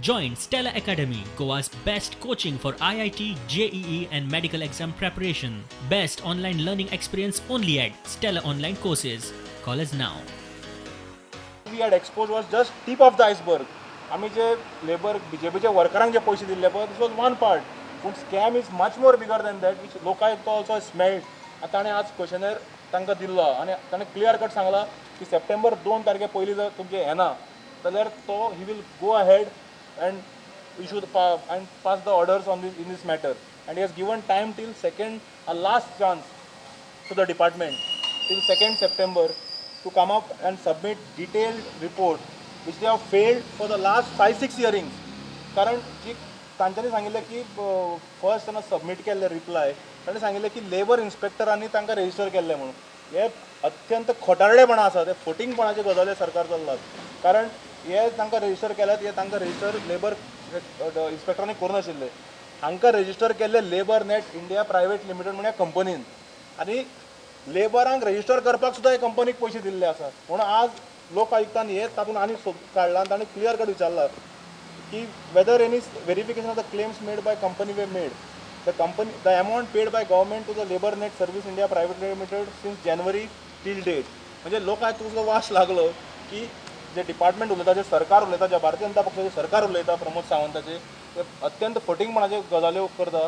Join Stella Academy, Goa's best coaching for IIT, JEE, and medical exam preparation. Best online learning experience only at Stella Online Courses. Call us now. We had exposed was just tip of the iceberg. आम्ही जे labour बीजेपीच्या वर्करांक जे पैसे दिल्ले पळय दिस was one part, पूण scam is much more bigger than that which लोकांक तो also smelled. आतां ताणें आज क्वेश्चनर तांकां दिल्लो आनी ताणें क्लियर कट सांगला की सप्टेंबर 2 तारखे पयलीं जर तुमचें येना जाल्यार तो ही will go ahead and issue and pass the orders on in this matter, and he has given time till a last chance to the department till 2nd September to come up and submit detailed report which they have failed for the last 5-6 hearings. कारण जी तांच्यांनी सांगिल्लें की first त्यांना submit केल्ले reply ताणें सांगिल्लें की labour इन्स्पेक्टरांनी तांकां रेजिस्टर केल्लें म्हणून. हे अत्यंत खोटारडेपणां आसा, ते फटींगपणाचे गजाली सरकार चल्लात. कारण हे तांकां रेजिस्टर केल्यात, हे तांकां रेजिस्टर लेबर इन्स्पेक्टरांनी करूनाशिल्ले. हांकां रेजिस्टर केल्ले labour net India private limited म्हण कंपनीन, आनी लेबरांक रेजिस्टर करपाक सुद्दां हे कंपनीक पयशे दिल्ले आसा. म्हणून आज लोक आयुक्तान हे तातूंत आनी काडला आनी ताणें क्लियर कट विचारला की whether any verification of the claims made by company were made. The amount paid by government to the Labour Net Service India Private Limited since January till date. म्हणजे लोकांक तुजो वास लागलो की जे डिपार्टमेंट उलयता, जे सरकार उलयता, जे भारतीय जनता पक्षाचे सरकार उलयता प्रमोद सावंताचे, ते अत्यंत फटींगपणाचे गजाल्यो करता.